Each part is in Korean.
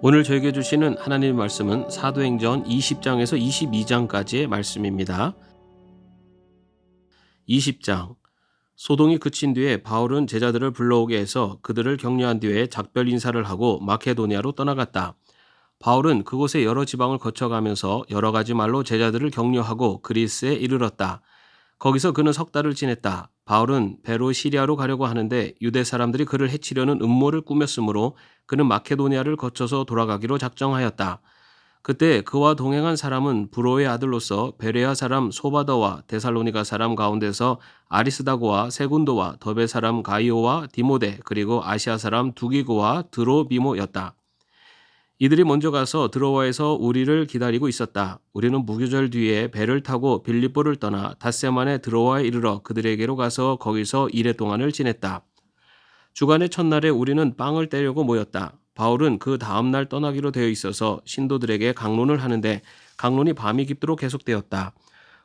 오늘 저에게 주시는 하나님의 말씀은 사도행전 20장에서 22장까지의 말씀입니다. 20장. 소동이 그친 뒤에 바울은 제자들을 불러오게 해서 그들을 격려한 뒤에 작별 인사를 하고 마케도니아로 떠나갔다. 바울은 그곳의 여러 지방을 거쳐가면서 여러 가지 말로 제자들을 격려하고 그리스에 이르렀다. 거기서 그는 석 달을 지냈다. 바울은 배로 시리아로 가려고 하는데 유대 사람들이 그를 해치려는 음모를 꾸몄으므로 그는 마케도니아를 거쳐서 돌아가기로 작정하였다. 그때 그와 동행한 사람은 브로의 아들로서 베레아 사람 소바더와 데살로니가 사람 가운데서 아리스다고와 세군도와 더베 사람 가이오와 디모데 그리고 아시아 사람 두기고와 드로비모였다. 이들이 먼저 가서 드로아에서 우리를 기다리고 있었다. 우리는 무교절 뒤에 배를 타고 빌립보를 떠나 닷새만에 드로아에 이르러 그들에게로 가서 거기서 이레 동안을 지냈다. 주간의 첫날에 우리는 빵을 떼려고 모였다. 바울은 그 다음날 떠나기로 되어 있어서 신도들에게 강론을 하는데 강론이 밤이 깊도록 계속되었다.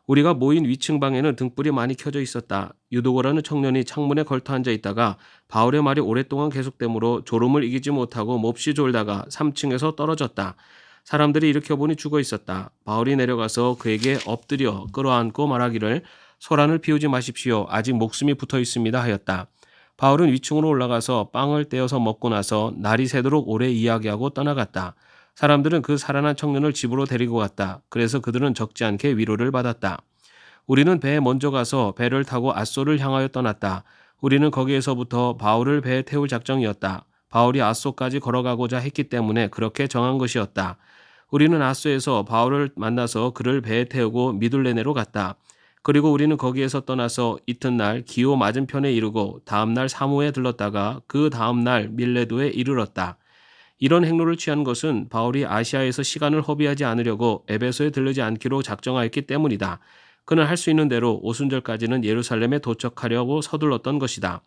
우리가 모인 위층 방에는 등불이 많이 켜져 있었다. 유도고라는 청년이 창문에 걸터 앉아 있다가 바울의 말이 오랫동안 계속되므로 졸음을 이기지 못하고 몹시 졸다가 3층에서 떨어졌다. 사람들이 일으켜보니 죽어 있었다. 바울이 내려가서 그에게 엎드려 끌어안고 말하기를 소란을 피우지 마십시오. 아직 목숨이 붙어 있습니다 하였다. 바울은 위층으로 올라가서 빵을 떼어서 먹고 나서 날이 새도록 오래 이야기하고 떠나갔다. 사람들은 그 살아난 청년을 집으로 데리고 갔다. 그래서 그들은 적지 않게 위로를 받았다. 우리는 배에 먼저 가서 배를 타고 앗소를 향하여 떠났다. 우리는 거기에서부터 바울을 배에 태울 작정이었다. 바울이 앗소까지 걸어가고자 했기 때문에 그렇게 정한 것이었다. 우리는 앗소에서 바울을 만나서 그를 배에 태우고 미둘레네로 갔다. 그리고 우리는 거기에서 떠나서 이튿날 기오 맞은편에 이르고 다음날 사무에 들렀다가 그 다음날 밀레도에 이르렀다. 이런 행로를 취한 것은 바울이 아시아에서 시간을 허비하지 않으려고 에베소에 들르지 않기로 작정하였기 때문이다. 그는 할 수 있는 대로 오순절까지는 예루살렘에 도착하려고 서둘렀던 것이다.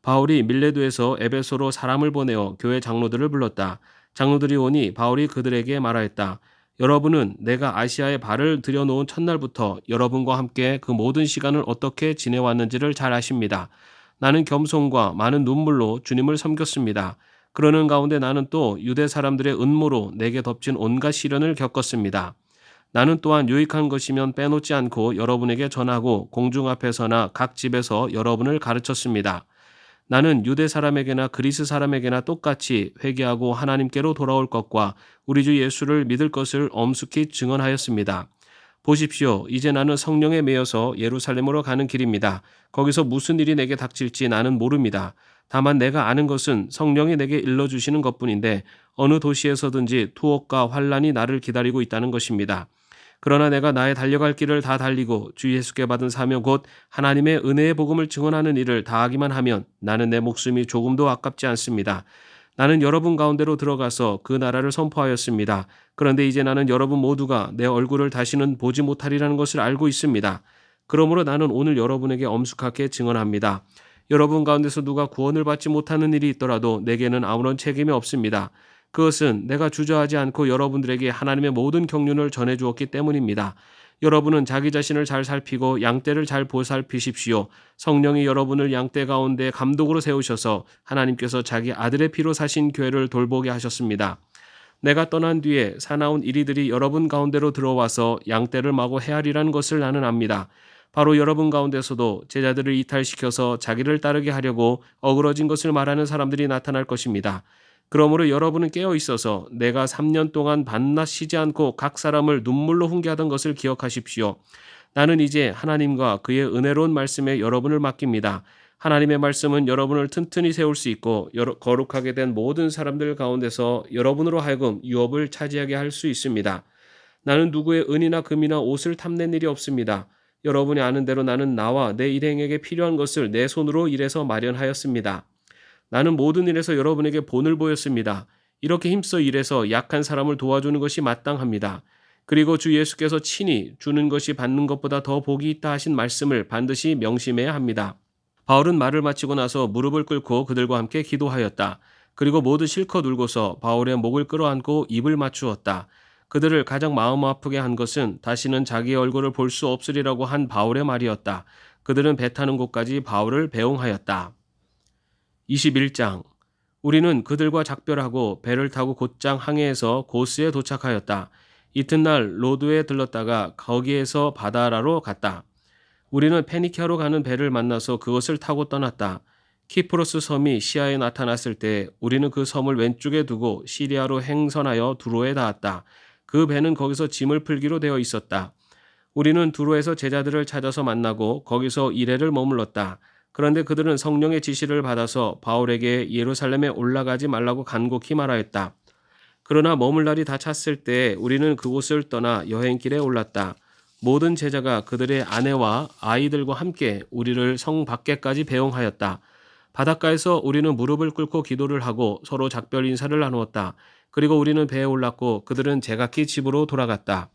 바울이 밀레도에서 에베소로 사람을 보내어 교회 장로들을 불렀다. 장로들이 오니 바울이 그들에게 말하였다. 여러분은 내가 아시아에 발을 들여놓은 첫날부터 여러분과 함께 그 모든 시간을 어떻게 지내왔는지를 잘 아십니다. 나는 겸손과 많은 눈물로 주님을 섬겼습니다. 그러는 가운데 나는 또 유대 사람들의 음모로 내게 덮친 온갖 시련을 겪었습니다. 나는 또한 유익한 것이면 빼놓지 않고 여러분에게 전하고 공중 앞에서나 각 집에서 여러분을 가르쳤습니다. 나는 유대 사람에게나 그리스 사람에게나 똑같이 회개하고 하나님께로 돌아올 것과 우리 주 예수를 믿을 것을 엄숙히 증언하였습니다. 보십시오. 이제 나는 성령에 매여서 예루살렘으로 가는 길입니다. 거기서 무슨 일이 내게 닥칠지 나는 모릅니다. 다만 내가 아는 것은 성령이 내게 일러주시는 것뿐인데 어느 도시에서든지 투옥과 환란이 나를 기다리고 있다는 것입니다. 그러나 내가 나의 달려갈 길을 다 달리고 주 예수께 받은 사명 곧 하나님의 은혜의 복음을 증언하는 일을 다하기만 하면 나는 내 목숨이 조금도 아깝지 않습니다. 나는 여러분 가운데로 들어가서 그 나라를 선포하였습니다. 그런데 이제 나는 여러분 모두가 내 얼굴을 다시는 보지 못하리라는 것을 알고 있습니다. 그러므로 나는 오늘 여러분에게 엄숙하게 증언합니다. 여러분 가운데서 누가 구원을 받지 못하는 일이 있더라도 내게는 아무런 책임이 없습니다. 그것은 내가 주저하지 않고 여러분들에게 하나님의 모든 경륜을 전해주었기 때문입니다. 여러분은 자기 자신을 잘 살피고 양떼를 잘 보살피십시오. 성령이 여러분을 양떼 가운데 감독으로 세우셔서 하나님께서 자기 아들의 피로 사신 교회를 돌보게 하셨습니다. 내가 떠난 뒤에 사나운 이리들이 여러분 가운데로 들어와서 양떼를 마고 헤아리라는 것을 나는 압니다. 바로 여러분 가운데서도 제자들을 이탈시켜서 자기를 따르게 하려고 어그러진 것을 말하는 사람들이 나타날 것입니다. 그러므로 여러분은 깨어 있어서 내가 3년 동안 밤낮 쉬지 않고 각 사람을 눈물로 훈계하던 것을 기억하십시오. 나는 이제 하나님과 그의 은혜로운 말씀에 여러분을 맡깁니다. 하나님의 말씀은 여러분을 튼튼히 세울 수 있고 거룩하게 된 모든 사람들 가운데서 여러분으로 하여금 유업을 차지하게 할 수 있습니다. 나는 누구의 은이나 금이나 옷을 탐낸 일이 없습니다. 여러분이 아는 대로 나는 나와 내 일행에게 필요한 것을 내 손으로 일해서 마련하였습니다. 나는 모든 일에서 여러분에게 본을 보였습니다. 이렇게 힘써 일해서 약한 사람을 도와주는 것이 마땅합니다. 그리고 주 예수께서 친히 주는 것이 받는 것보다 더 복이 있다 하신 말씀을 반드시 명심해야 합니다. 바울은 말을 마치고 나서 무릎을 꿇고 그들과 함께 기도하였다. 그리고 모두 실컷 울고서 바울의 목을 끌어안고 입을 맞추었다. 그들을 가장 마음 아프게 한 것은 다시는 자기의 얼굴을 볼 수 없으리라고 한 바울의 말이었다. 그들은 배 타는 곳까지 바울을 배웅하였다. 21장. 우리는 그들과 작별하고 배를 타고 곧장 항해해서 고스에 도착하였다. 이튿날 로드에 들렀다가 거기에서 바다라로 갔다. 우리는 페니키아로 가는 배를 만나서 그것을 타고 떠났다. 키프로스 섬이 시야에 나타났을 때 우리는 그 섬을 왼쪽에 두고 시리아로 행선하여 두로에 닿았다. 그 배는 거기서 짐을 풀기로 되어 있었다. 우리는 두로에서 제자들을 찾아서 만나고 거기서 이레를 머물렀다. 그런데 그들은 성령의 지시를 받아서 바울에게 예루살렘에 올라가지 말라고 간곡히 말하였다. 그러나 머물 날이 다 찼을 때 우리는 그곳을 떠나 여행길에 올랐다. 모든 제자가 그들의 아내와 아이들과 함께 우리를 성 밖에까지 배웅하였다. 바닷가에서 우리는 무릎을 꿇고 기도를 하고 서로 작별 인사를 나누었다. 그리고 우리는 배에 올랐고 그들은 제각기 집으로 돌아갔다.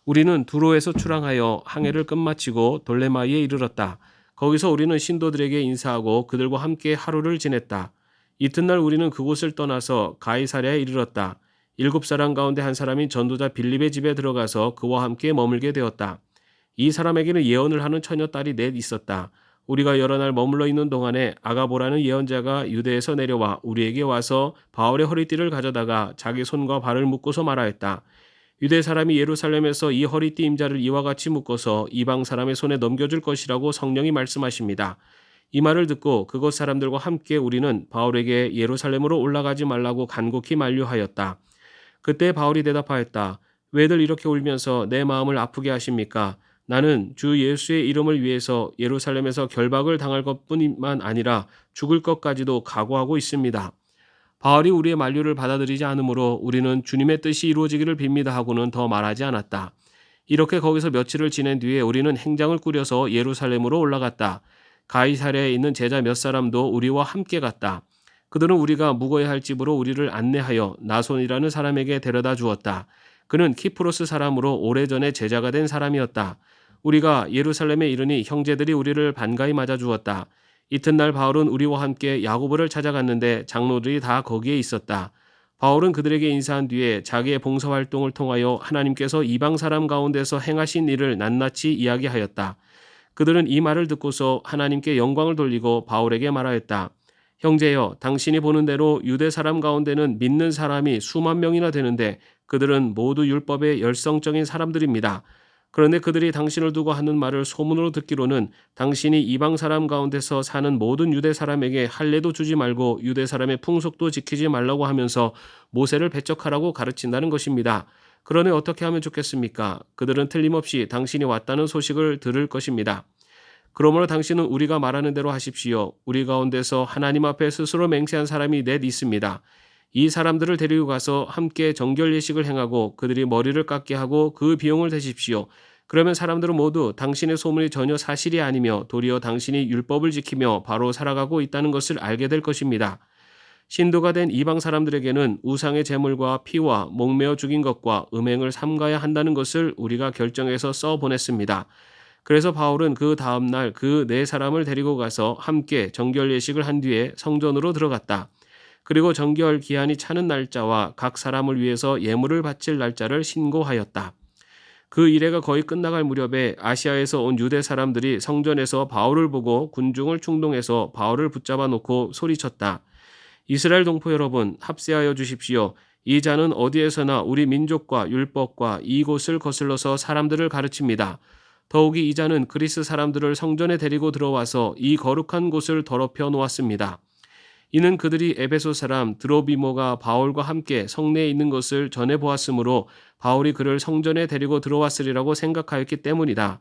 우리는 두로에서 출항하여 항해를 끝마치고 돌레마이에 이르렀다. 거기서 우리는 신도들에게 인사하고 그들과 함께 하루를 지냈다. 이튿날 우리는 그곳을 떠나서 가이사랴에 이르렀다. 7사람 가운데 한 사람이 전도자 빌립의 집에 들어가서 그와 함께 머물게 되었다. 이 사람에게는 예언을 하는 처녀딸이 넷 있었다. 우리가 여러 날 머물러 있는 동안에 아가보라는 예언자가 유대에서 내려와 우리에게 와서 바울의 허리띠를 가져다가 자기 손과 발을 묶고서 말하였다. 유대 사람이 예루살렘에서 이 허리띠 임자를 이와 같이 묶어서 이방 사람의 손에 넘겨줄 것이라고 성령이 말씀하십니다. 이 말을 듣고 그곳 사람들과 함께 우리는 바울에게 예루살렘으로 올라가지 말라고 간곡히 만류하였다. 그때 바울이 대답하였다. 왜들 이렇게 울면서 내 마음을 아프게 하십니까? 나는 주 예수의 이름을 위해서 예루살렘에서 결박을 당할 것뿐만 아니라 죽을 것까지도 각오하고 있습니다. 바울이 우리의 만류를 받아들이지 않으므로 우리는 주님의 뜻이 이루어지기를 빕니다 하고는 더 말하지 않았다. 이렇게 거기서 며칠을 지낸 뒤에 우리는 행장을 꾸려서 예루살렘으로 올라갔다. 가이사랴에 있는 제자 몇 사람도 우리와 함께 갔다. 그들은 우리가 묵어야 할 집으로 우리를 안내하여 나손이라는 사람에게 데려다 주었다. 그는 키프로스 사람으로 오래전에 제자가 된 사람이었다. 우리가 예루살렘에 이르니 형제들이 우리를 반가이 맞아 주었다. 이튿날 바울은 우리와 함께 야고보를 찾아갔는데 장로들이 다 거기에 있었다. 바울은 그들에게 인사한 뒤에 자기의 봉사활동을 통하여 하나님께서 이방 사람 가운데서 행하신 일을 낱낱이 이야기하였다. 그들은 이 말을 듣고서 하나님께 영광을 돌리고 바울에게 말하였다. 형제여, 당신이 보는 대로 유대 사람 가운데는 믿는 사람이 수만 명이나 되는데 그들은 모두 율법의 열성적인 사람들입니다. 그런데 그들이 당신을 두고 하는 말을 소문으로 듣기로는 당신이 이방 사람 가운데서 사는 모든 유대 사람에게 할례도 주지 말고 유대 사람의 풍속도 지키지 말라고 하면서 모세를 배척하라고 가르친다는 것입니다. 그러니 어떻게 하면 좋겠습니까? 그들은 틀림없이 당신이 왔다는 소식을 들을 것입니다. 그러므로 당신은 우리가 말하는 대로 하십시오. 우리 가운데서 하나님 앞에 스스로 맹세한 사람이 넷 있습니다. 이 사람들을 데리고 가서 함께 정결 예식을 행하고 그들이 머리를 깎게 하고 그 비용을 대십시오. 그러면 사람들은 모두 당신의 소문이 전혀 사실이 아니며 도리어 당신이 율법을 지키며 바로 살아가고 있다는 것을 알게 될 것입니다. 신도가 된 이방 사람들에게는 우상의 제물과 피와 목매어 죽인 것과 음행을 삼가야 한다는 것을 우리가 결정해서 써보냈습니다. 그래서 바울은 그 다음날 그 네 사람을 데리고 가서 함께 정결 예식을 한 뒤에 성전으로 들어갔다. 그리고 정결 기한이 차는 날짜와 각 사람을 위해서 예물을 바칠 날짜를 신고하였다. 그 이래가 거의 끝나갈 무렵에 아시아에서 온 유대 사람들이 성전에서 바울을 보고 군중을 충동해서 바울을 붙잡아 놓고 소리쳤다. 이스라엘 동포 여러분, 합세하여 주십시오. 이 자는 어디에서나 우리 민족과 율법과 이곳을 거슬러서 사람들을 가르칩니다. 더욱이 이 자는 그리스 사람들을 성전에 데리고 들어와서 이 거룩한 곳을 더럽혀 놓았습니다. 이는 그들이 에베소 사람 드로비모가 바울과 함께 성내에 있는 것을 전해 보았으므로 바울이 그를 성전에 데리고 들어왔으리라고 생각하였기 때문이다.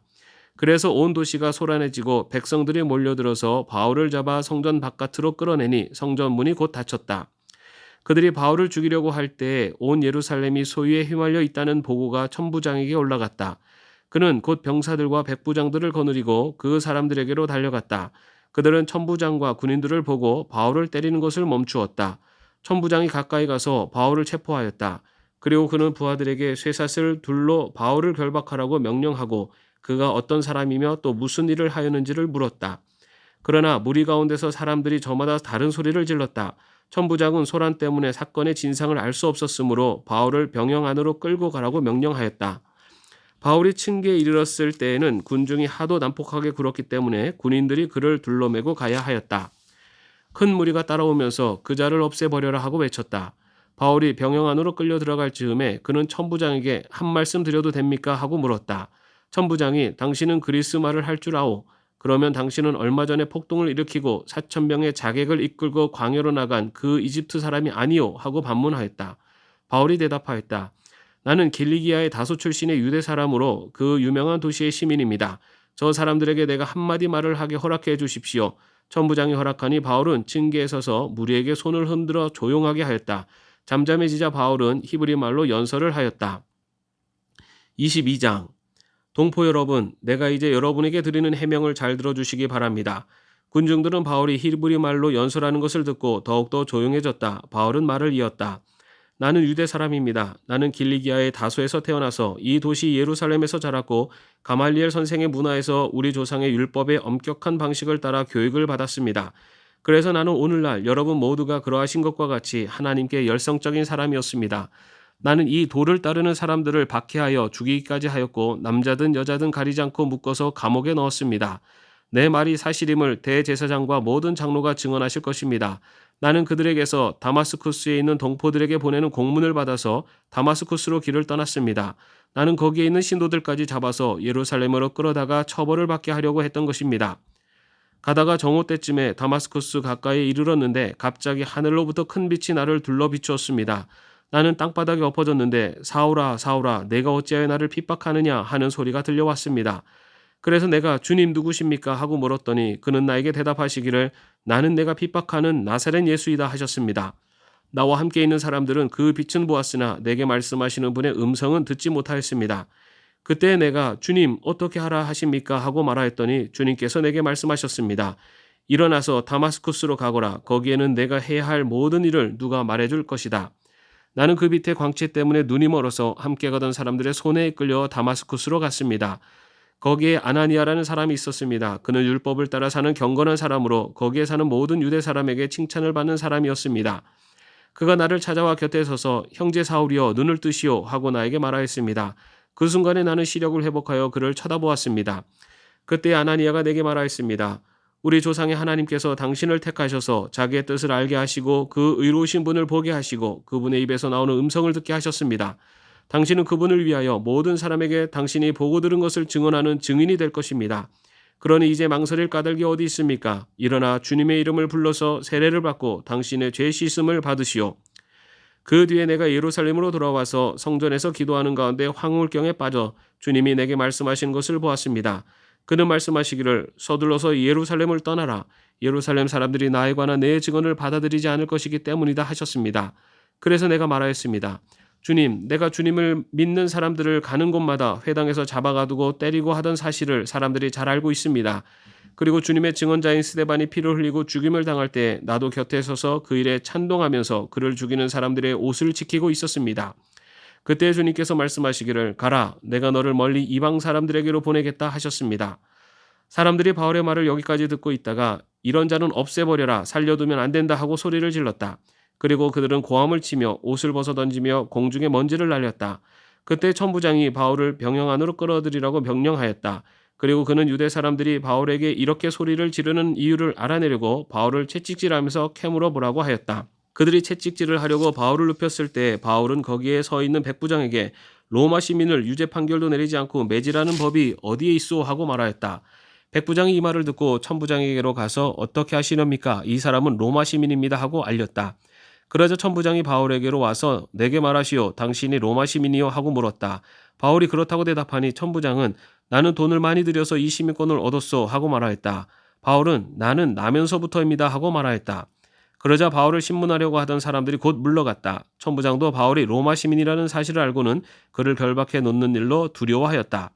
그래서 온 도시가 소란해지고 백성들이 몰려들어서 바울을 잡아 성전 바깥으로 끌어내니 성전 문이 곧 닫혔다. 그들이 바울을 죽이려고 할 때 온 예루살렘이 소유에 휘말려 있다는 보고가 천부장에게 올라갔다. 그는 곧 병사들과 백부장들을 거느리고 그 사람들에게로 달려갔다. 그들은 천부장과 군인들을 보고 바울을 때리는 것을 멈추었다. 천부장이 가까이 가서 바울을 체포하였다. 그리고 그는 부하들에게 쇠사슬 둘로 바울을 결박하라고 명령하고 그가 어떤 사람이며 또 무슨 일을 하였는지를 물었다. 그러나 무리 가운데서 사람들이 저마다 다른 소리를 질렀다. 천부장은 소란 때문에 사건의 진상을 알 수 없었으므로 바울을 병영 안으로 끌고 가라고 명령하였다. 바울이 층계에 이르렀을 때에는 군중이 하도 난폭하게 굴었기 때문에 군인들이 그를 둘러매고 가야 하였다. 큰 무리가 따라오면서 그 자를 없애버려라 하고 외쳤다. 바울이 병영 안으로 끌려 들어갈 즈음에 그는 천부장에게 한 말씀 드려도 됩니까? 하고 물었다. 천부장이 당신은 그리스 말을 할 줄 아오. 그러면 당신은 얼마 전에 폭동을 일으키고 4,000명의 자객을 이끌고 광야로 나간 그 이집트 사람이 아니오 하고 반문하였다. 바울이 대답하였다. 나는 길리기아의 다소 출신의 유대 사람으로 그 유명한 도시의 시민입니다. 저 사람들에게 내가 한마디 말을 하게 허락해 주십시오. 천부장이 허락하니 바울은 층계에 서서 무리에게 손을 흔들어 조용하게 하였다. 잠잠해지자 바울은 히브리 말로 연설을 하였다. 22장 동포 여러분, 내가 이제 여러분에게 드리는 해명을 잘 들어주시기 바랍니다. 군중들은 바울이 히브리 말로 연설하는 것을 듣고 더욱더 조용해졌다. 바울은 말을 이었다. 나는 유대 사람입니다. 나는 길리기아의 다소에서 태어나서 이 도시 예루살렘에서 자랐고 가말리엘 선생의 문화에서 우리 조상의 율법의 엄격한 방식을 따라 교육을 받았습니다. 그래서 나는 오늘날 여러분 모두가 그러하신 것과 같이 하나님께 열성적인 사람이었습니다. 나는 이 도를 따르는 사람들을 박해하여 죽이기까지 하였고 남자든 여자든 가리지 않고 묶어서 감옥에 넣었습니다. 내 말이 사실임을 대제사장과 모든 장로가 증언하실 것입니다. 나는 그들에게서 다마스쿠스에 있는 동포들에게 보내는 공문을 받아서 다마스쿠스로 길을 떠났습니다. 나는 거기에 있는 신도들까지 잡아서 예루살렘으로 끌어다가 처벌을 받게 하려고 했던 것입니다. 가다가 정오 때쯤에 다마스쿠스 가까이에 이르렀는데 갑자기 하늘로부터 큰 빛이 나를 둘러 비추었습니다. 나는 땅바닥에 엎어졌는데 사울아 사울아 내가 어찌하여 나를 핍박하느냐 하는 소리가 들려왔습니다. 그래서 내가 주님 누구십니까 하고 물었더니 그는 나에게 대답하시기를 나는 내가 핍박하는 나사렛 예수이다 하셨습니다. 나와 함께 있는 사람들은 그 빛은 보았으나 내게 말씀하시는 분의 음성은 듣지 못하였습니다. 그때 내가 주님 어떻게 하라 하십니까 하고 말하였더니 주님께서 내게 말씀하셨습니다. 일어나서 다마스쿠스로 가거라. 거기에는 내가 해야 할 모든 일을 누가 말해줄 것이다. 나는 그 빛의 광채 때문에 눈이 멀어서 함께 가던 사람들의 손에 이끌려 다마스쿠스로 갔습니다. 거기에 아나니아라는 사람이 있었습니다. 그는 율법을 따라 사는 경건한 사람으로 거기에 사는 모든 유대 사람에게 칭찬을 받는 사람이었습니다. 그가 나를 찾아와 곁에 서서 형제 사울이여 눈을 뜨시오 하고 나에게 말하였습니다. 그 순간에 나는 시력을 회복하여 그를 쳐다보았습니다. 그때 아나니아가 내게 말하였습니다. 우리 조상의 하나님께서 당신을 택하셔서 자기의 뜻을 알게 하시고 그 의로우신 분을 보게 하시고 그분의 입에서 나오는 음성을 듣게 하셨습니다. 당신은 그분을 위하여 모든 사람에게 당신이 보고 들은 것을 증언하는 증인이 될 것입니다. 그러니 이제 망설일 까닭이 어디 있습니까? 일어나 주님의 이름을 불러서 세례를 받고 당신의 죄 씻음을 받으시오. 그 뒤에 내가 예루살렘으로 돌아와서 성전에서 기도하는 가운데 황홀경에 빠져 주님이 내게 말씀하신 것을 보았습니다. 그는 말씀하시기를 서둘러서 예루살렘을 떠나라. 예루살렘 사람들이 나에 관한 내 증언을 받아들이지 않을 것이기 때문이다 하셨습니다. 그래서 내가 말하였습니다. 주님, 내가 주님을 믿는 사람들을 가는 곳마다 회당에서 잡아가두고 때리고 하던 사실을 사람들이 잘 알고 있습니다. 그리고 주님의 증언자인 스데반이 피를 흘리고 죽임을 당할 때 나도 곁에 서서 그 일에 찬동하면서 그를 죽이는 사람들의 옷을 지키고 있었습니다. 그때 주님께서 말씀하시기를 가라, 내가 너를 멀리 이방 사람들에게로 보내겠다 하셨습니다. 사람들이 바울의 말을 여기까지 듣고 있다가 이런 자는 없애버려라, 살려두면 안 된다 하고 소리를 질렀다. 그리고 그들은 고함을 치며 옷을 벗어 던지며 공중에 먼지를 날렸다. 그때 천부장이 바울을 병영 안으로 끌어들이라고 명령하였다. 그리고 그는 유대 사람들이 바울에게 이렇게 소리를 지르는 이유를 알아내려고 바울을 채찍질하면서 캐물어 보라고 하였다. 그들이 채찍질을 하려고 바울을 눕혔을 때 바울은 거기에 서 있는 백부장에게 로마 시민을 유죄 판결도 내리지 않고 매질하는 법이 어디에 있소 하고 말하였다. 백부장이 이 말을 듣고 천부장에게로 가서 어떻게 하시렵니까? 이 사람은 로마 시민입니다 하고 알렸다. 그러자 천부장이 바울에게로 와서 내게 말하시오. 당신이 로마 시민이요? 하고 물었다. 바울이 그렇다고 대답하니 천부장은 나는 돈을 많이 들여서 이 시민권을 얻었소 하고 말하였다. 바울은 나는 나면서부터입니다 하고 말하였다. 그러자 바울을 신문하려고 하던 사람들이 곧 물러갔다. 천부장도 바울이 로마 시민이라는 사실을 알고는 그를 결박해 놓는 일로 두려워하였다.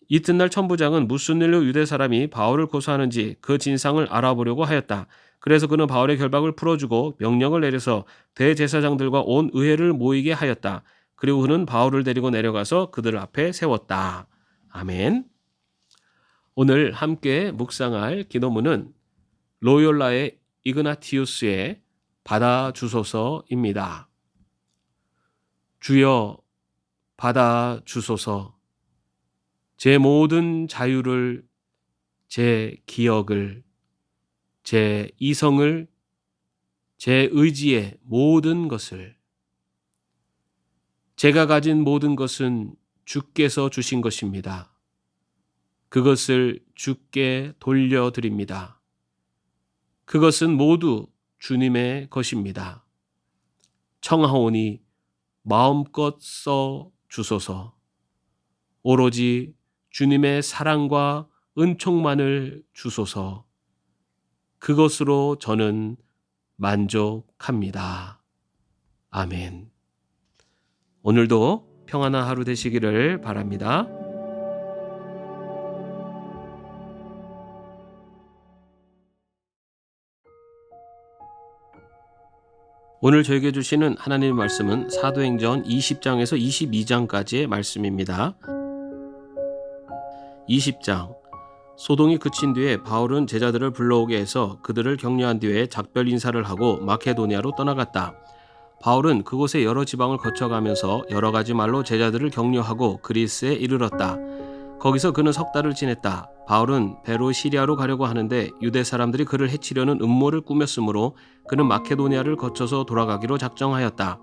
이튿날 천부장은 무슨 일로 유대 사람이 바울을 고소하는지 그 진상을 알아보려고 하였다. 그래서 그는 바울의 결박을 풀어주고 명령을 내려서 대제사장들과 온 의회를 모이게 하였다. 그리고 그는 바울을 데리고 내려가서 그들 앞에 세웠다. 아멘. 오늘 함께 묵상할 기도문은 로욜라의 이그나티우스의 받아주소서입니다. 주여 받아주소서. 제 모든 자유를, 제 기억을, 제 이성을 제 의지의 모든 것을, 제가 가진 모든 것은 주께서 주신 것입니다. 그것을 주께 돌려드립니다. 그것은 모두 주님의 것입니다. 청하오니 마음껏 써 주소서. 오로지 주님의 사랑과 은총만을 주소서. 그것으로 저는 만족합니다. 아멘. 오늘도 평안한 하루 되시기를 바랍니다. 오늘 저에게 주시는 하나님의 말씀은 사도행전 20장에서 22장까지의 말씀입니다. 20장. 소동이 그친 뒤에 바울은 제자들을 불러오게 해서 그들을 격려한 뒤에 작별 인사를 하고 마케도니아로 떠나갔다. 바울은 그곳의 여러 지방을 거쳐가면서 여러 가지 말로 제자들을 격려하고 그리스에 이르렀다. 거기서 그는 석 달을 지냈다. 바울은 배로 시리아로 가려고 하는데 유대 사람들이 그를 해치려는 음모를 꾸몄으므로 그는 마케도니아를 거쳐서 돌아가기로 작정하였다.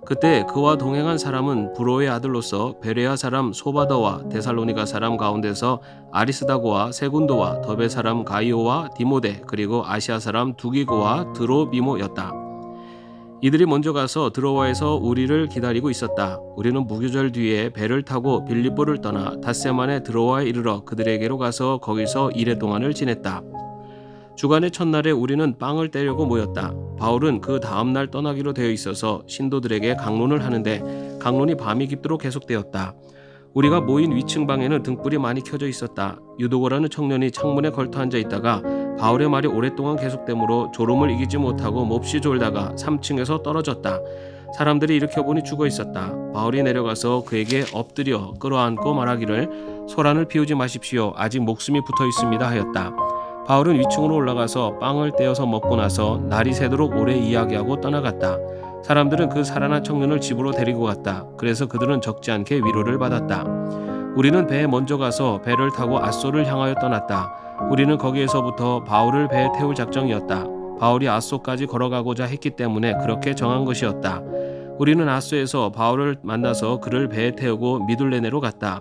그때 그와 동행한 사람은 브로의 아들로서 베레아 사람 소바더와 데살로니가 사람 가운데서 아리스다고와 세군도와 더베 사람 가이오와 디모데 그리고 아시아 사람 두기고와 드로비모였다. 이들이 먼저 가서 드로아에서 우리를 기다리고 있었다. 우리는 무교절 뒤에 배를 타고 빌립보를 떠나 닷새만에 드로아에 이르러 그들에게로 가서 거기서 이레 동안을 지냈다. 주간의 첫날에 우리는 빵을 떼려고 모였다. 바울은 그 다음날 떠나기로 되어 있어서 신도들에게 강론을 하는데 강론이 밤이 깊도록 계속되었다. 우리가 모인 위층 방에는 등불이 많이 켜져 있었다. 유도고라는 청년이 창문에 걸터 앉아 있다가 바울의 말이 오랫동안 계속되므로 졸음을 이기지 못하고 몹시 졸다가 3층에서 떨어졌다. 사람들이 일으켜보니 죽어 있었다. 바울이 내려가서 그에게 엎드려 끌어안고 말하기를 소란을 피우지 마십시오. 아직 목숨이 붙어 있습니다 하였다. 바울은 위층으로 올라가서 빵을 떼어서 먹고 나서 날이 새도록 오래 이야기하고 떠나갔다. 사람들은 그 살아난 청년을 집으로 데리고 갔다. 그래서 그들은 적지 않게 위로를 받았다. 우리는 배에 먼저 가서 배를 타고 앗소를 향하여 떠났다. 우리는 거기에서부터 바울을 배에 태울 작정이었다. 바울이 앗소까지 걸어가고자 했기 때문에 그렇게 정한 것이었다. 우리는 앗소에서 바울을 만나서 그를 배에 태우고 미둘레네로 갔다.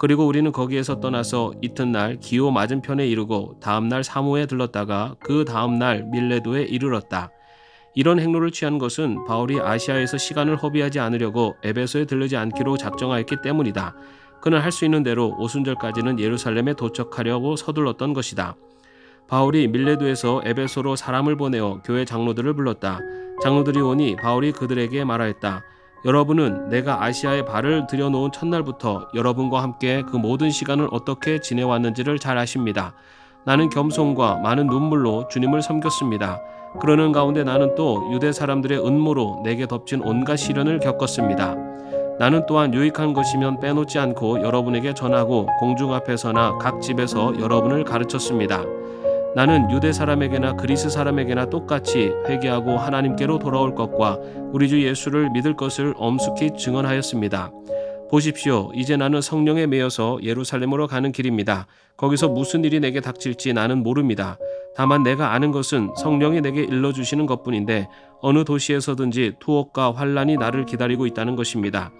그리고 우리는 거기에서 떠나서 이튿날 기오 맞은편에 이르고 다음날 사모에 들렀다가 그 다음날 밀레도에 이르렀다. 이런 행로를 취한 것은 바울이 아시아에서 시간을 허비하지 않으려고 에베소에 들르지 않기로 작정하였기 때문이다. 그는 할 수 있는 대로 오순절까지는 예루살렘에 도착하려고 서둘렀던 것이다. 바울이 밀레도에서 에베소로 사람을 보내어 교회 장로들을 불렀다. 장로들이 오니 바울이 그들에게 말하였다. 여러분은 내가 아시아에 발을 들여놓은 첫날부터 여러분과 함께 그 모든 시간을 어떻게 지내왔는지를 잘 아십니다. 나는 겸손과 많은 눈물로 주님을 섬겼습니다. 그러는 가운데 나는 또 유대 사람들의 음모로 내게 덮친 온갖 시련을 겪었습니다. 나는 또한 유익한 것이면 빼놓지 않고 여러분에게 전하고 공중 앞에서나 각 집에서 여러분을 가르쳤습니다. 나는 유대 사람에게나 그리스 사람에게나 똑같이 회개하고 하나님께로 돌아올 것과 우리 주 예수를 믿을 것을 엄숙히 증언하였습니다. 보십시오. 이제 나는 성령에 매여서 예루살렘으로 가는 길입니다. 거기서 무슨 일이 내게 닥칠지 나는 모릅니다. 다만 내가 아는 것은 성령이 내게 일러주시는 것뿐인데 어느 도시에서든지 투옥과 환란이 나를 기다리고 있다는 것입니다.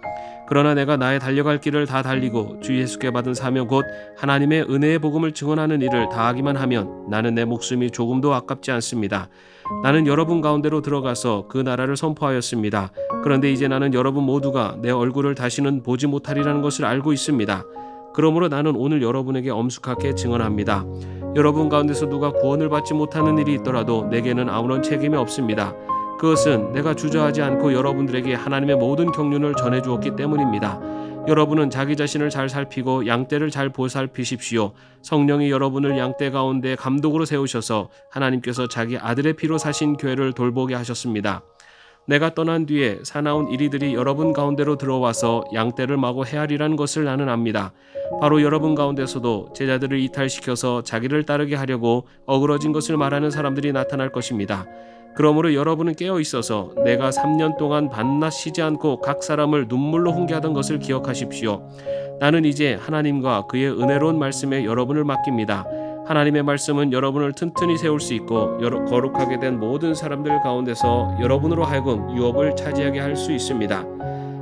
그러나 내가 나의 달려갈 길을 다 달리고 주 예수께 받은 사명 곧 하나님의 은혜의 복음을 증언하는 일을 다하기만 하면 나는 내 목숨이 조금도 아깝지 않습니다. 나는 여러분 가운데로 들어가서 그 나라를 선포하였습니다. 그런데 이제 나는 여러분 모두가 내 얼굴을 다시는 보지 못하리라는 것을 알고 있습니다. 그러므로 나는 오늘 여러분에게 엄숙하게 증언합니다. 여러분 가운데서 누가 구원을 받지 못하는 일이 있더라도 내게는 아무런 책임이 없습니다. 그것은 내가 주저하지 않고 여러분들에게 하나님의 모든 경륜을 전해주었기 때문입니다. 여러분은 자기 자신을 잘 살피고 양떼를 잘 보살피십시오. 성령이 여러분을 양떼 가운데 감독으로 세우셔서 하나님께서 자기 아들의 피로 사신 교회를 돌보게 하셨습니다. 내가 떠난 뒤에 사나운 이리들이 여러분 가운데로 들어와서 양떼를 마구 헤아리라는 것을 나는 압니다. 바로 여러분 가운데서도 제자들을 이탈시켜서 자기를 따르게 하려고 어그러진 것을 말하는 사람들이 나타날 것입니다. 그러므로 여러분은 깨어 있어서 내가 3년 동안 밤낮 쉬지 않고 각 사람을 눈물로 훈계하던 것을 기억하십시오. 나는 이제 하나님과 그의 은혜로운 말씀에 여러분을 맡깁니다. 하나님의 말씀은 여러분을 튼튼히 세울 수 있고 거룩하게 된 모든 사람들 가운데서 여러분으로 하여금 유업을 차지하게 할 수 있습니다.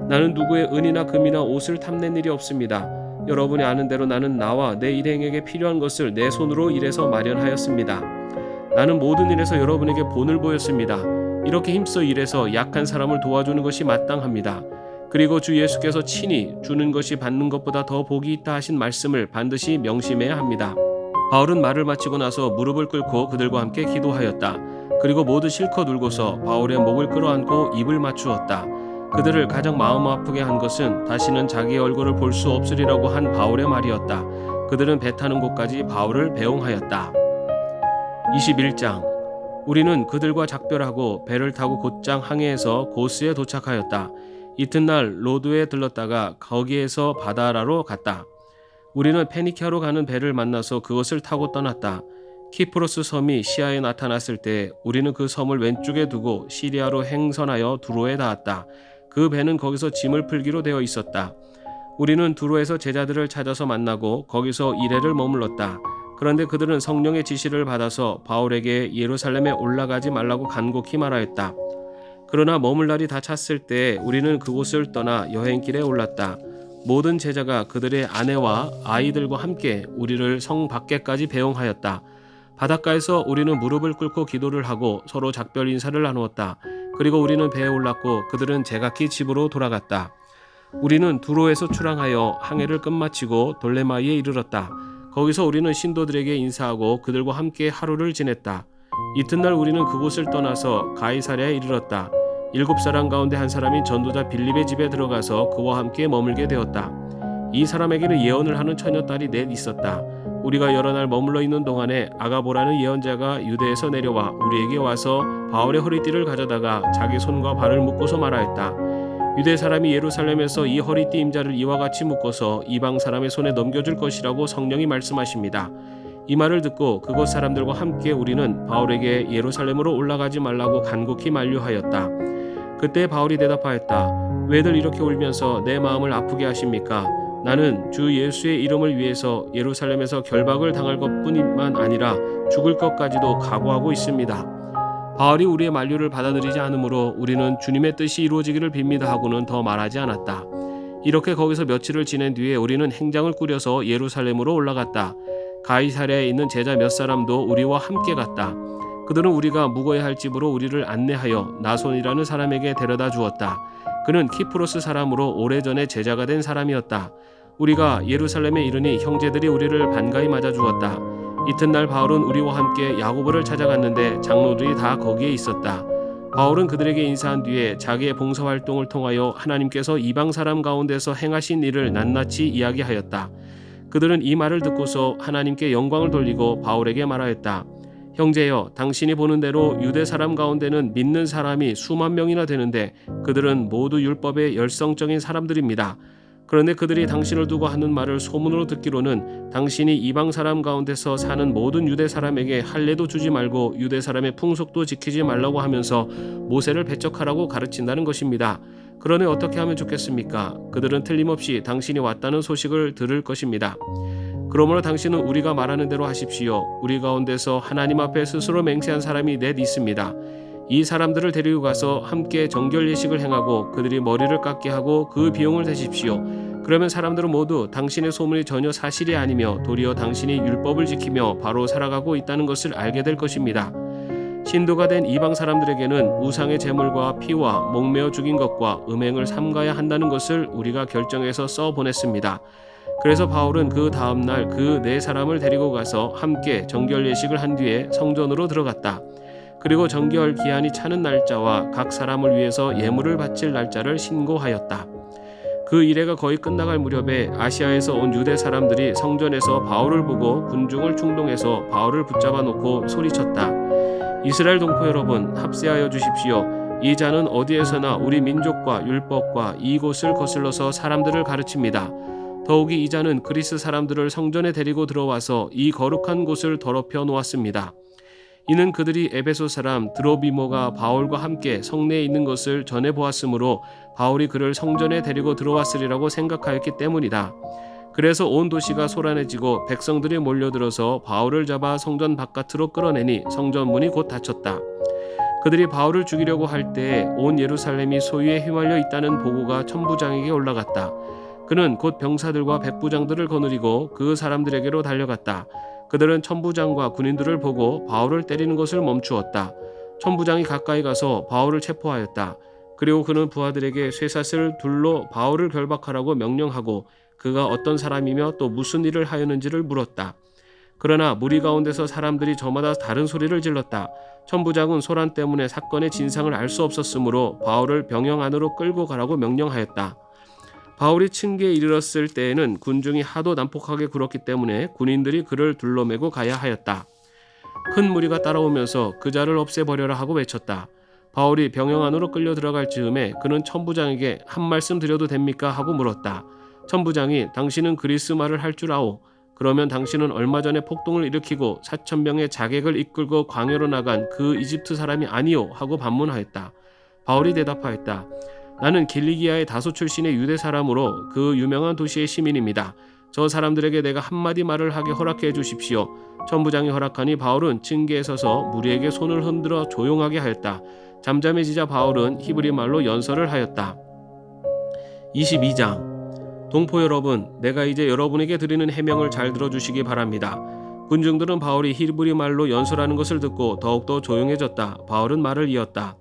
나는 누구의 은이나 금이나 옷을 탐낸 일이 없습니다. 여러분이 아는 대로 나는 나와 내 일행에게 필요한 것을 내 손으로 일해서 마련하였습니다. 나는 모든 일에서 여러분에게 본을 보였습니다. 이렇게 힘써 일해서 약한 사람을 도와주는 것이 마땅합니다. 그리고 주 예수께서 친히 주는 것이 받는 것보다 더 복이 있다 하신 말씀을 반드시 명심해야 합니다. 바울은 말을 마치고 나서 무릎을 꿇고 그들과 함께 기도하였다. 그리고 모두 실컷 울고서 바울의 목을 끌어안고 입을 맞추었다. 그들을 가장 마음 아프게 한 것은 다시는 자기의 얼굴을 볼 수 없으리라고 한 바울의 말이었다. 그들은 배 타는 곳까지 바울을 배웅하였다. 21장. 우리는 그들과 작별하고 배를 타고 곧장 항해해서 고스에 도착하였다. 이튿날 로드에 들렀다가 거기에서 바다라로 갔다. 우리는 페니키아로 가는 배를 만나서 그것을 타고 떠났다. 키프로스 섬이 시야에 나타났을 때 우리는 그 섬을 왼쪽에 두고 시리아로 행선하여 두로에 닿았다. 그 배는 거기서 짐을 풀기로 되어 있었다. 우리는 두로에서 제자들을 찾아서 만나고 거기서 이레를 머물렀다. 그런데 그들은 성령의 지시를 받아서 바울에게 예루살렘에 올라가지 말라고 간곡히 말하였다. 그러나 머물 날이 다 찼을 때 우리는 그곳을 떠나 여행길에 올랐다. 모든 제자가 그들의 아내와 아이들과 함께 우리를 성 밖에까지 배웅하였다. 바닷가에서 우리는 무릎을 꿇고 기도를 하고 서로 작별 인사를 나누었다. 그리고 우리는 배에 올랐고 그들은 제각기 집으로 돌아갔다. 우리는 두로에서 출항하여 항해를 끝마치고 돌레마이에 이르렀다. 거기서 우리는 신도들에게 인사하고 그들과 함께 하루를 지냈다. 이튿날 우리는 그곳을 떠나서 가이사랴에 이르렀다. 7사람 가운데 한 사람이 전도자 빌립의 집에 들어가서 그와 함께 머물게 되었다. 이 사람에게는 예언을 하는 처녀딸이 넷 있었다. 우리가 여러 날 머물러 있는 동안에 아가보라는 예언자가 유대에서 내려와 우리에게 와서 바울의 허리띠를 가져다가 자기 손과 발을 묶고서 말하였다. 유대 사람이 예루살렘에서 이 허리띠 임자를 이와 같이 묶어서 이방 사람의 손에 넘겨줄 것이라고 성령이 말씀하십니다. 이 말을 듣고 그곳 사람들과 함께 우리는 바울에게 예루살렘으로 올라가지 말라고 간곡히 만류하였다. 그때 바울이 대답하였다. 왜들 이렇게 울면서 내 마음을 아프게 하십니까? 나는 주 예수의 이름을 위해서 예루살렘에서 결박을 당할 것뿐만 아니라 죽을 것까지도 각오하고 있습니다. 바울이 우리의 만류를 받아들이지 않으므로 우리는 주님의 뜻이 이루어지기를 빕니다 하고는 더 말하지 않았다. 이렇게 거기서 며칠을 지낸 뒤에 우리는 행장을 꾸려서 예루살렘으로 올라갔다. 가이사랴에 있는 제자 몇 사람도 우리와 함께 갔다. 그들은 우리가 묵어야 할 집으로 우리를 안내하여 나손이라는 사람에게 데려다 주었다. 그는 키프로스 사람으로 오래전에 제자가 된 사람이었다. 우리가 예루살렘에 이르니 형제들이 우리를 반가이 맞아 주었다. 이튿날 바울은 우리와 함께 야고보를 찾아갔는데 장로들이 다 거기에 있었다. 바울은 그들에게 인사한 뒤에 자기의 봉사활동을 통하여 하나님께서 이방 사람 가운데서 행하신 일을 낱낱이 이야기하였다. 그들은 이 말을 듣고서 하나님께 영광을 돌리고 바울에게 말하였다. 형제여, 당신이 보는 대로 유대 사람 가운데는 믿는 사람이 수만 명이나 되는데 그들은 모두 율법의 열성적인 사람들입니다. 그런데 그들이 당신을 두고 하는 말을 소문으로 듣기로는 당신이 이방 사람 가운데서 사는 모든 유대 사람에게 할례도 주지 말고 유대 사람의 풍속도 지키지 말라고 하면서 모세를 배척하라고 가르친다는 것입니다. 그러니 어떻게 하면 좋겠습니까? 그들은 틀림없이 당신이 왔다는 소식을 들을 것입니다. 그러므로 당신은 우리가 말하는 대로 하십시오. 우리 가운데서 하나님 앞에 스스로 맹세한 사람이 넷 있습니다. 이 사람들을 데리고 가서 함께 정결 예식을 행하고 그들이 머리를 깎게 하고 그 비용을 대십시오. 그러면 사람들은 모두 당신의 소문이 전혀 사실이 아니며 도리어 당신이 율법을 지키며 바로 살아가고 있다는 것을 알게 될 것입니다. 신도가 된 이방 사람들에게는 우상의 제물과 피와 목매어 죽인 것과 음행을 삼가야 한다는 것을 우리가 결정해서 써보냈습니다. 그래서 바울은 그 다음날 그 네 사람을 데리고 가서 함께 정결 예식을 한 뒤에 성전으로 들어갔다. 그리고 정결 기한이 차는 날짜와 각 사람을 위해서 예물을 바칠 날짜를 신고하였다. 그 이래가 거의 끝나갈 무렵에 아시아에서 온 유대 사람들이 성전에서 바울을 보고 군중을 충동해서 바울을 붙잡아 놓고 소리쳤다. 이스라엘 동포 여러분, 합세하여 주십시오. 이 자는 어디에서나 우리 민족과 율법과 이곳을 거슬러서 사람들을 가르칩니다. 더욱이 이 자는 그리스 사람들을 성전에 데리고 들어와서 이 거룩한 곳을 더럽혀 놓았습니다. 이는 그들이 에베소 사람 드로비모가 바울과 함께 성내에 있는 것을 전해 보았으므로 바울이 그를 성전에 데리고 들어왔으리라고 생각하였기 때문이다. 그래서 온 도시가 소란해지고 백성들이 몰려들어서 바울을 잡아 성전 바깥으로 끌어내니 성전 문이 곧 닫혔다. 그들이 바울을 죽이려고 할 때에 온 예루살렘이 소유에 휘말려 있다는 보고가 천부장에게 올라갔다. 그는 곧 병사들과 백부장들을 거느리고 그 사람들에게로 달려갔다. 그들은 천부장과 군인들을 보고 바울을 때리는 것을 멈추었다. 천부장이 가까이 가서 바울을 체포하였다. 그리고 그는 부하들에게 쇠사슬 둘로 바울을 결박하라고 명령하고 그가 어떤 사람이며 또 무슨 일을 하였는지를 물었다. 그러나 무리 가운데서 사람들이 저마다 다른 소리를 질렀다. 천부장은 소란 때문에 사건의 진상을 알 수 없었으므로 바울을 병영 안으로 끌고 가라고 명령하였다. 바울이 층계에 이르렀을 때에는 군중이 하도 난폭하게 굴었기 때문에 군인들이 그를 둘러매고 가야 하였다. 큰 무리가 따라오면서 그 자를 없애버려라 하고 외쳤다. 바울이 병영 안으로 끌려 들어갈 즈음에 그는 천부장에게 한 말씀 드려도 됩니까? 하고 물었다. 천부장이 당신은 그리스 말을 할 줄 아오. 그러면 당신은 얼마 전에 폭동을 일으키고 4,000명의 자객을 이끌고 광야로 나간 그 이집트 사람이 아니오 하고 반문하였다. 바울이 대답하였다. 나는 길리기아의 다소 출신의 유대 사람으로 그 유명한 도시의 시민입니다. 저 사람들에게 내가 한마디 말을 하게 허락해 주십시오. 천부장이 허락하니 바울은 층계에 서서 무리에게 손을 흔들어 조용하게 하였다. 잠잠해지자 바울은 히브리 말로 연설을 하였다. 22장 동포 여러분, 내가 이제 여러분에게 드리는 해명을 잘 들어주시기 바랍니다. 군중들은 바울이 히브리 말로 연설하는 것을 듣고 더욱더 조용해졌다. 바울은 말을 이었다.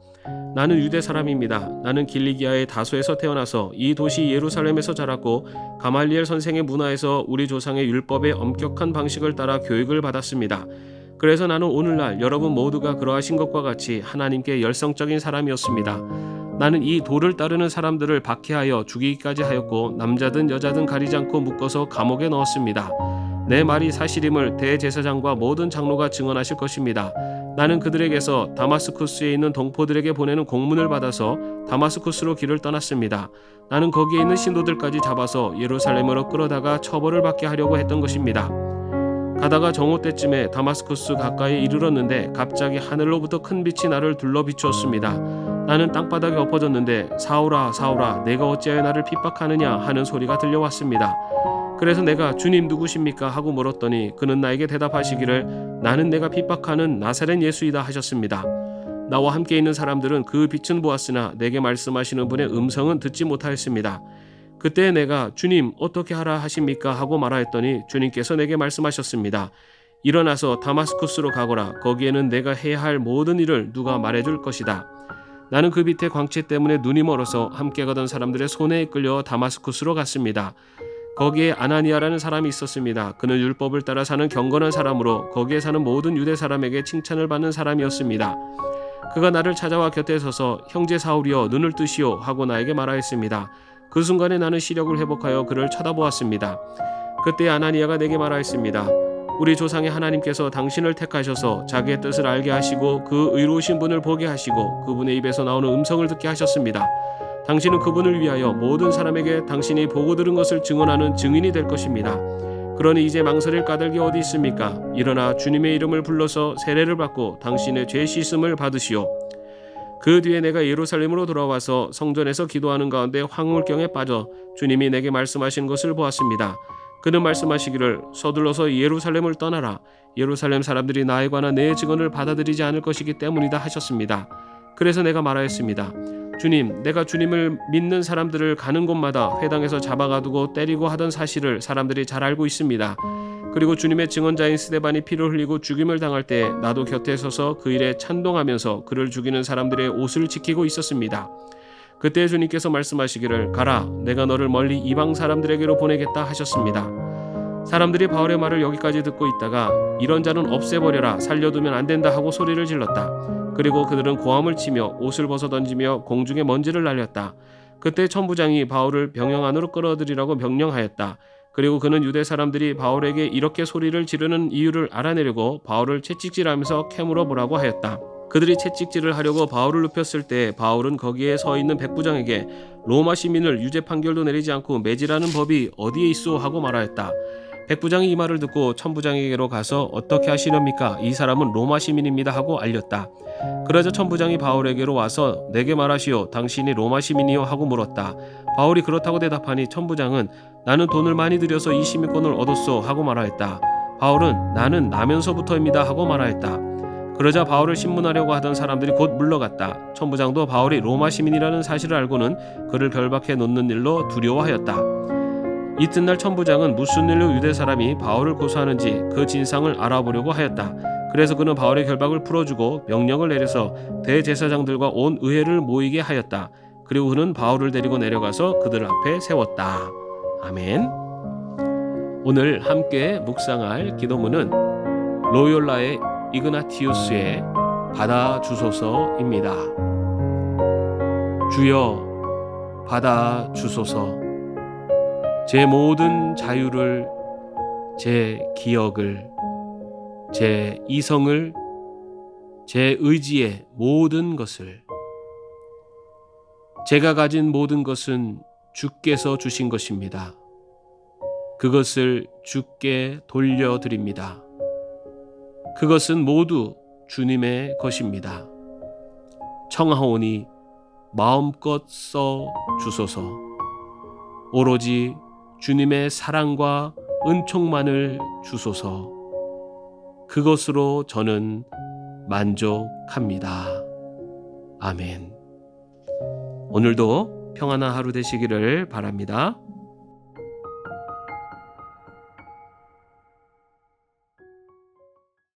나는 유대 사람입니다. 나는 길리기아의 다소에서 태어나서 이 도시 예루살렘에서 자랐고 가말리엘 선생의 문화에서 우리 조상의 율법의 엄격한 방식을 따라 교육을 받았습니다. 그래서 나는 오늘날 여러분 모두가 그러하신 것과 같이 하나님께 열성적인 사람이었습니다. 나는 이 도를 따르는 사람들을 박해하여 죽이기까지 하였고 남자든 여자든 가리지 않고 묶어서 감옥에 넣었습니다. 내 말이 사실임을 대제사장과 모든 장로가 증언하실 것입니다. 나는 그들에게서 다마스쿠스에 있는 동포들에게 보내는 공문을 받아서 다마스쿠스로 길을 떠났습니다. 나는 거기에 있는 신도들까지 잡아서 예루살렘으로 끌어다가 처벌을 받게 하려고 했던 것입니다. 가다가 정오 때쯤에 다마스쿠스 가까이에 이르렀는데 갑자기 하늘로부터 큰 빛이 나를 둘러 비추었습니다. 나는 땅바닥에 엎어졌는데 사울아 사울아 내가 어찌하여 나를 핍박하느냐 하는 소리가 들려왔습니다. 그래서 내가 주님 누구십니까 하고 물었더니 그는 나에게 대답하시기를 나는 내가 핍박하는 나사렛 예수이다 하셨습니다. 나와 함께 있는 사람들은 그 빛은 보았으나 내게 말씀하시는 분의 음성은 듣지 못하였습니다. 그때 내가 주님 어떻게 하라 하십니까 하고 말하였더니 주님께서 내게 말씀하셨습니다. 일어나서 다마스쿠스로 가거라. 거기에는 내가 해야 할 모든 일을 누가 말해줄 것이다. 나는 그 빛의 광채 때문에 눈이 멀어서 함께 가던 사람들의 손에 이끌려 다마스쿠스로 갔습니다. 거기에 아나니아라는 사람이 있었습니다. 그는 율법을 따라 사는 경건한 사람으로 거기에 사는 모든 유대 사람에게 칭찬을 받는 사람이었습니다. 그가 나를 찾아와 곁에 서서 형제 사울이여 눈을 뜨시오 하고 나에게 말하였습니다. 그 순간에 나는 시력을 회복하여 그를 쳐다보았습니다. 그때 아나니아가 내게 말하였습니다. 우리 조상의 하나님께서 당신을 택하셔서 자기의 뜻을 알게 하시고 그 의로우신 분을 보게 하시고 그분의 입에서 나오는 음성을 듣게 하셨습니다. 당신은 그분을 위하여 모든 사람에게 당신이 보고 들은 것을 증언하는 증인이 될 것입니다. 그러니 이제 망설일 까닭이 어디 있습니까? 일어나 주님의 이름을 불러서 세례를 받고 당신의 죄 씻음을 받으시오. 그 뒤에 내가 예루살렘으로 돌아와서 성전에서 기도하는 가운데 황홀경에 빠져 주님이 내게 말씀하신 것을 보았습니다. 그는 말씀하시기를 서둘러서 예루살렘을 떠나라. 예루살렘 사람들이 나에 관한 내 증언을 받아들이지 않을 것이기 때문이다 하셨습니다. 그래서 내가 말하였습니다. 주님, 내가 주님을 믿는 사람들을 가는 곳마다 회당에서 잡아가두고 때리고 하던 사실을 사람들이 잘 알고 있습니다. 그리고 주님의 증언자인 스데반이 피를 흘리고 죽임을 당할 때 나도 곁에 서서 그 일에 찬동하면서 그를 죽이는 사람들의 옷을 지키고 있었습니다. 그때 주님께서 말씀하시기를 가라, 내가 너를 멀리 이방 사람들에게로 보내겠다 하셨습니다. 사람들이 바울의 말을 여기까지 듣고 있다가 이런 자는 없애버려라, 살려두면 안 된다 하고 소리를 질렀다. 그리고 그들은 고함을 치며 옷을 벗어던지며 공중에 먼지를 날렸다. 그때 천부장이 바울을 병영 안으로 끌어들이라고 명령하였다. 그리고 그는 유대 사람들이 바울에게 이렇게 소리를 지르는 이유를 알아내려고 바울을 채찍질하면서 캐물어 보라고 하였다. 그들이 채찍질을 하려고 바울을 눕혔을 때 바울은 거기에 서 있는 백부장에게 로마 시민을 유죄 판결도 내리지 않고 매질하는 법이 어디에 있소 하고 말하였다. 백부장이 이 말을 듣고 천부장에게로 가서 어떻게 하시렵니까? 이 사람은 로마 시민입니다 하고 알렸다. 그러자 천부장이 바울에게로 와서 내게 말하시오. 당신이 로마 시민이요? 하고 물었다. 바울이 그렇다고 대답하니 천부장은 나는 돈을 많이 들여서 이 시민권을 얻었소 하고 말하였다. 바울은 나는 나면서부터입니다 하고 말하였다. 그러자 바울을 신문하려고 하던 사람들이 곧 물러갔다. 천부장도 바울이 로마 시민이라는 사실을 알고는 그를 결박해 놓는 일로 두려워하였다. 이튿날 천부장은 무슨 일로 유대 사람이 바울을 고소하는지 그 진상을 알아보려고 하였다. 그래서 그는 바울의 결박을 풀어주고 명령을 내려서 대제사장들과 온 의회를 모이게 하였다. 그리고 그는 바울을 데리고 내려가서 그들 앞에 세웠다. 아멘. 오늘 함께 묵상할 기도문은 로욜라의 이그나티우스의 받아주소서입니다. 주여 받아주소서. 제 모든 자유를, 제 기억을, 제 이성을, 제 의지의 모든 것을, 제가 가진 모든 것은 주께서 주신 것입니다. 그것을 주께 돌려드립니다. 그것은 모두 주님의 것입니다. 청하오니 마음껏 써 주소서. 오로지 주님의 사랑과 은총만을 주소서. 그것으로 저는 만족합니다. 아멘. 오늘도 평안한 하루 되시기를 바랍니다.